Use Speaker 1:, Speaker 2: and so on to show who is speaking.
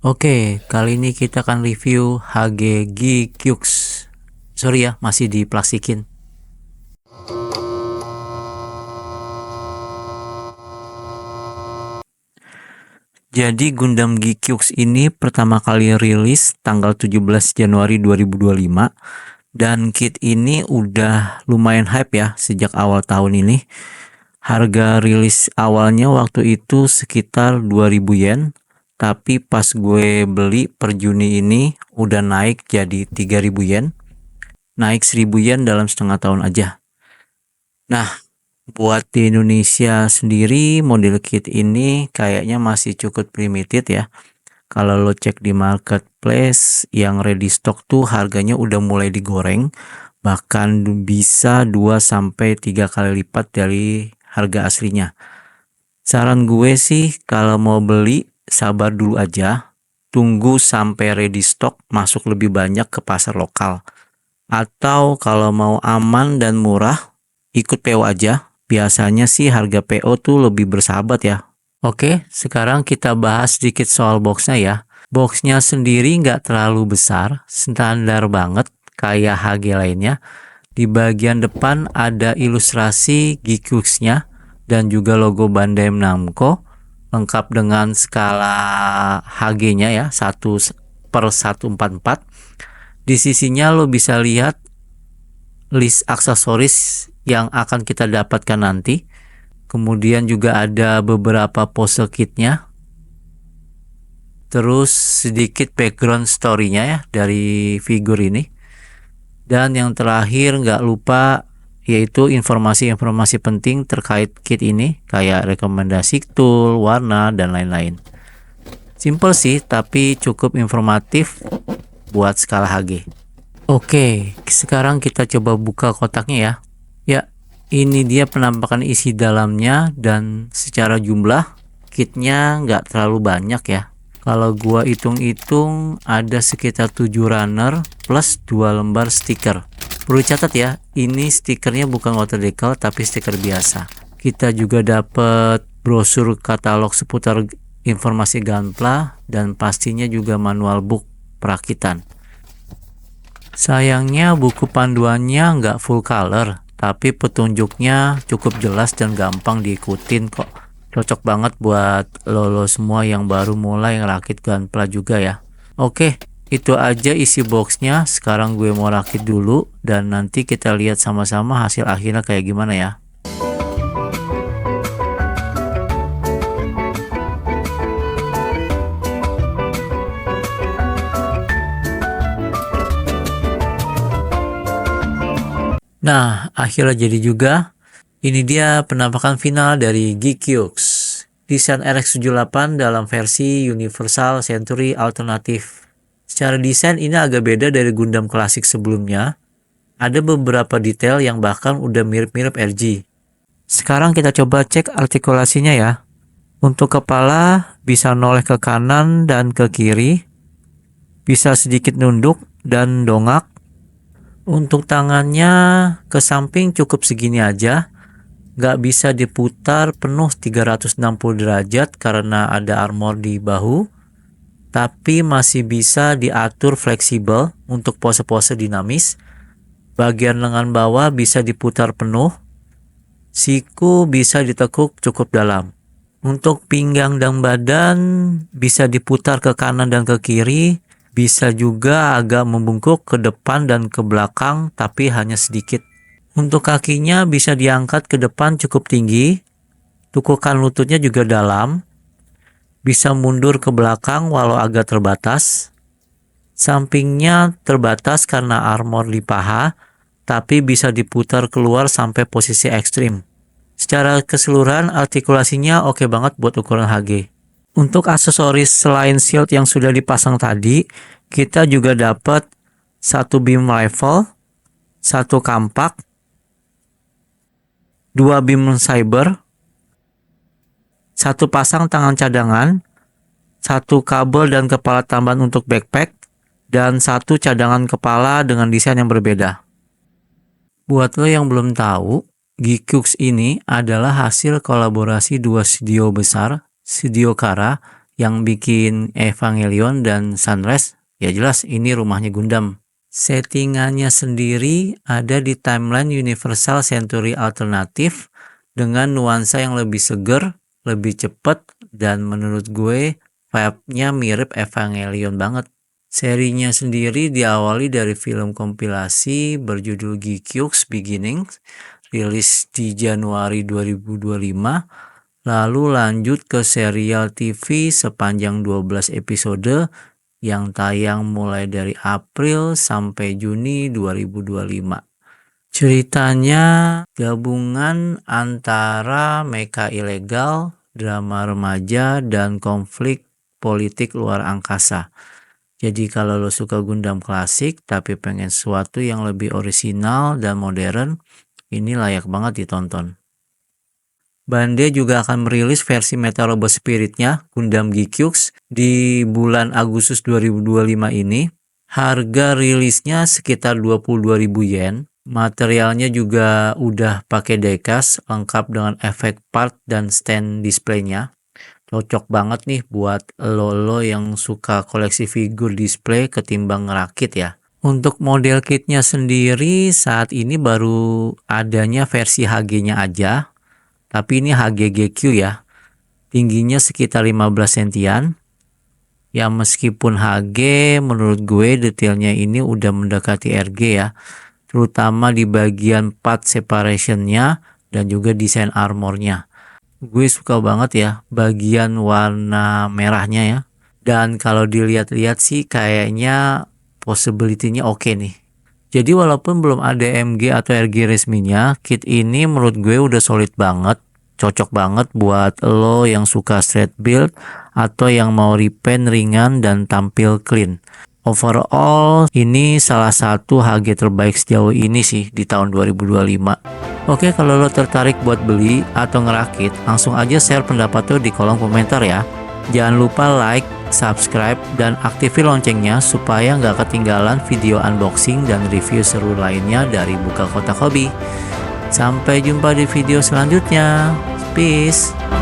Speaker 1: Oke, kali ini kita akan review HG G-Cux. Sorry ya, masih diplastikin. Jadi Gundam G-Cux ini pertama kali rilis tanggal 17 Januari 2025. Dan kit ini udah lumayan hype ya sejak awal tahun ini. Harga rilis awalnya waktu itu sekitar 2000 yen. Tapi pas gue beli per Juni ini udah naik jadi 3000 yen. Naik 1000 yen dalam setengah tahun aja. Nah, buat di Indonesia sendiri model kit ini kayaknya masih cukup limited ya. Kalau lo cek di marketplace yang ready stock tuh harganya udah mulai digoreng, bahkan bisa 2-3 kali lipat dari harga aslinya. Saran gue sih kalau mau beli sabar dulu aja, tunggu sampai ready stock masuk lebih banyak ke pasar lokal. Atau kalau mau aman dan murah, ikut PO aja. Biasanya sih harga PO tuh lebih bersahabat ya. Oke, sekarang kita bahas sedikit soal boxnya ya. Boxnya sendiri nggak terlalu besar, standar banget kayak HG lainnya. Di bagian depan ada ilustrasi G-Cux-nya dan juga logo Bandai Namco, lengkap dengan skala HG-nya ya, 1/144. Di sisinya lo bisa lihat list aksesoris yang akan kita dapatkan nanti. Kemudian juga ada beberapa pose kitnya. Terus sedikit background story-nya ya dari figur ini. Dan yang terakhir nggak lupa yaitu informasi-informasi penting terkait kit ini kayak rekomendasi tool, warna, dan lain-lain. Simple sih tapi cukup informatif buat skala HG. Oke, sekarang kita coba buka kotaknya ya. Ya, ini dia penampakan isi dalamnya dan secara jumlah kitnya nggak terlalu banyak ya. Kalau gua hitung-hitung ada sekitar 7 runner plus 2 lembar stiker. Perlu catat ya, ini stikernya bukan water decal tapi stiker biasa. Kita juga dapat brosur katalog seputar informasi Gunpla dan pastinya juga manual book perakitan. Sayangnya buku panduannya nggak full color, tapi petunjuknya cukup jelas dan gampang diikutin kok. Cocok banget buat lo semua yang baru mulai ngerakit Gunpla juga ya. Oke, itu aja isi boxnya. Sekarang gue mau rakit dulu dan nanti kita lihat sama-sama hasil akhirnya kayak gimana ya. Nah, akhirnya jadi juga. Ini dia penampakan final dari G-Cux. Desain RX-78 dalam versi Universal Century Alternative. Secara desain ini agak beda dari Gundam klasik sebelumnya. Ada beberapa detail yang bahkan udah mirip-mirip RG. Sekarang kita coba cek artikulasinya ya. Untuk kepala bisa noleh ke kanan dan ke kiri. Bisa sedikit nunduk dan dongak. Untuk tangannya ke samping cukup segini aja. Gak bisa diputar penuh 360 derajat karena ada armor di bahu. Tapi masih bisa diatur fleksibel untuk pose-pose dinamis. Bagian lengan bawah bisa diputar penuh. Siku bisa ditekuk cukup dalam. Untuk pinggang dan badan bisa diputar ke kanan dan ke kiri. Bisa juga agak membungkuk ke depan dan ke belakang tapi hanya sedikit. Untuk kakinya bisa diangkat ke depan cukup tinggi. Tukukan lututnya juga dalam. Bisa mundur ke belakang walau agak terbatas. Sampingnya terbatas karena armor di paha, tapi bisa diputar keluar sampai posisi ekstrim. Secara keseluruhan artikulasinya oke banget buat ukuran HG. Untuk aksesoris selain shield yang sudah dipasang tadi, kita juga dapat satu beam rifle, satu kampak, 2 beam cyber, satu pasang tangan cadangan, satu kabel dan kepala tambahan untuk backpack, dan satu cadangan kepala dengan desain yang berbeda. Buat lo yang belum tahu, G-Cux ini adalah hasil kolaborasi dua studio besar, Studio Khara yang bikin Evangelion dan Sunrise, ya jelas ini rumahnya Gundam. Settingannya sendiri ada di timeline Universal Century Alternative dengan nuansa yang lebih seger, lebih cepat, dan menurut gue vibe-nya mirip Evangelion banget. Serinya sendiri diawali dari film kompilasi berjudul Geekyoux Beginnings, rilis di Januari 2025, lalu lanjut ke serial TV sepanjang 12 episode yang tayang mulai dari April sampai Juni 2025. Ceritanya gabungan antara mecha ilegal, drama remaja, dan konflik politik luar angkasa. Jadi kalau lo suka Gundam klasik tapi pengen sesuatu yang lebih orisinal dan modern, ini layak banget ditonton. Bandai juga akan merilis versi Metal Robot Spirit-nya, Gundam Geekyoux, di bulan Agustus 2025 ini. Harga rilisnya sekitar 22.000 yen. Materialnya juga udah pakai diecast, lengkap dengan efek part dan stand displaynya. Cocok banget nih buat lo yang suka koleksi figur display ketimbang ngerakit ya. Untuk model kitnya sendiri saat ini baru adanya versi HG-nya aja. Tapi ini HGGQ ya. Tingginya sekitar 15 sentian. Ya meskipun HG menurut gue detailnya ini udah mendekati RG ya. Terutama di bagian part separation-nya dan juga desain armornya. Gue suka banget ya bagian warna merahnya ya. Dan kalau dilihat-lihat sih kayaknya possibility-nya oke nih. Jadi walaupun belum ada MG atau RG resminya, kit ini menurut gue udah solid banget. Cocok banget buat lo yang suka straight build atau yang mau repaint ringan dan tampil clean. Overall, ini salah satu HG terbaik sejauh ini sih di tahun 2025. Oke, kalau lo tertarik buat beli atau ngerakit, langsung aja share pendapat lo di kolom komentar ya. Jangan lupa like, subscribe, dan aktifin loncengnya supaya nggak ketinggalan video unboxing dan review seru lainnya dari Buka Kotak Hobi. Sampai jumpa di video selanjutnya. Peace!